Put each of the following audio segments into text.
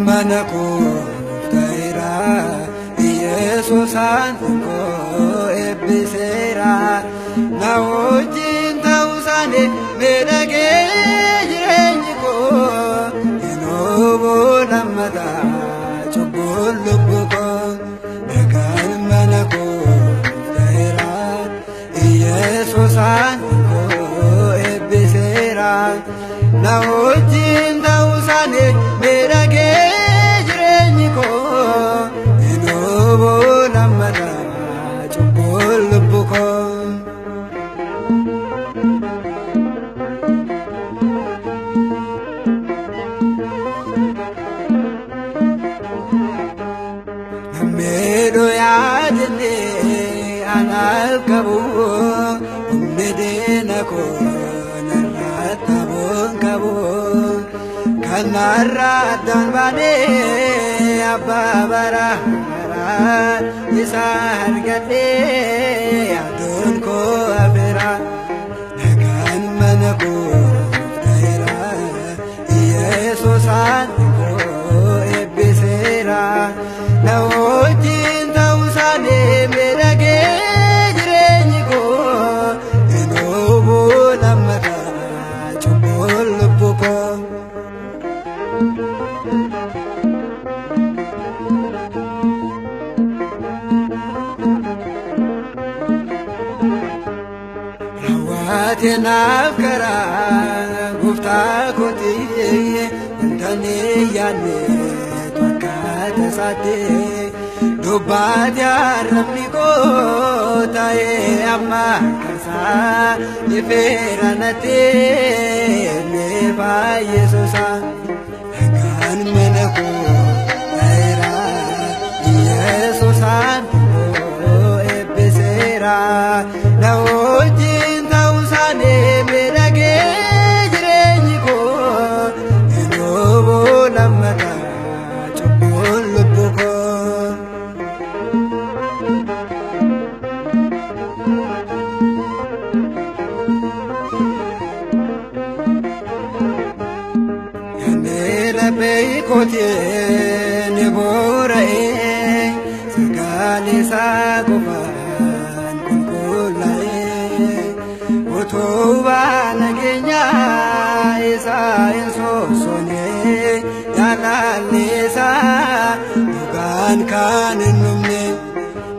mana kooftaira Yesuusaan ko eebbiseera na wajjin ta'uusaanii miidhagee jireenyi koo hinoobu lammataa cubbuun lubbuu koo nagaan mana kooftaira Yesuusaan ko eebbiseera na wajjin ta'uusaanii miidhagee jireenyi koo hinoobu lammataa cubbuun lubbuu koo. Meedo yaadne anal kabu medena ko narata bon kabu kanaratan bane ababara isar gade adon ko afera nagan manako taira Yesuusan ko ebbisera na wajjin ta'uusaanii miidhagee jireenyi koo hinoobu lammataa cubbuun lubbuu koo. Raawwatee naaf karaa gooftaa kootii intanii yaadne Sate dubbaate arrabni koo ta'ee amma kansa ifeera natee neefa Yesuusa nagaan mana koo ta'eera Yesuusaan koo eebbiseera na wajjin ta'uusaanii miidhagee jireenyi koo hinoobu lammataa Beekootee ni boora'ee sagaalee isaa qofaan qulqullaa'ee utubaa nageenyaa isaa hin sossoonee jaalalli isaa dhugaan kan hin dhumne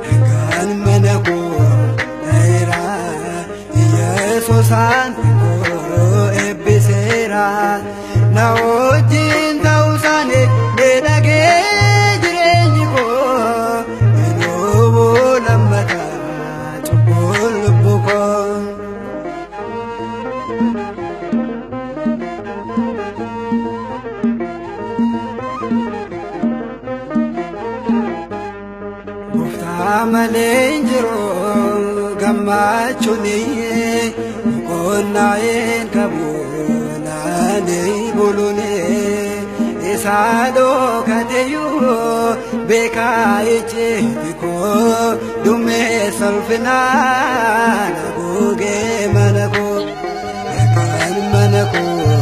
nagaan mana koo ta'eera Yesuusaan koo eebbiseera na wajjin ta'uusaanii miidhagee jireenyi koo hinoobu lammataa cubbuun lubbuu koo. Gooftaa malee hin jiru gammachuun boqonnaa hin qabu. Naanii buluunee isaa dhookateeyyuu beekaa ijjeeti koo dhumee salphinaan haguugee mana koo nagaan mana koo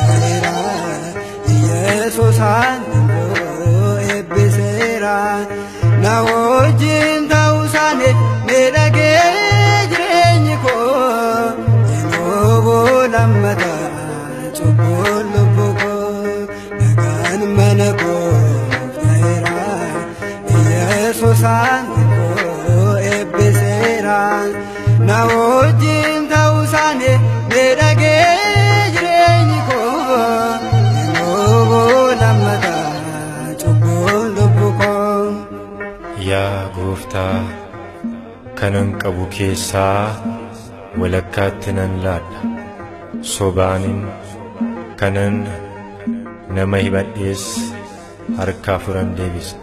ta'eera Yesuusaan koo eebbiseera na wajjin ta'uusaanii miidhagee jireenyi koo hinoobu lammataa cubbuun lubbuu koo nagaan mana koo ta'eera Yesuusaan koo eebbiseera na wajjin ta'uusaanii miidhagee jireenyi koo hinoobu lammataa cubbuun lubbuu koo. Yaa Gooftaa kanan qabu keessaa walakkaatti nan laadha sobaanin kanan nama hibadhees harkaa furan deebisa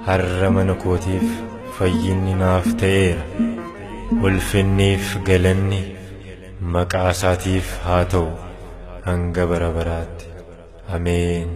har'a mana kootiif fayyinni naaf ta'eera ulfinniif galanni maqaa isaatiif haa ta'u hanga bara baraatti ameen.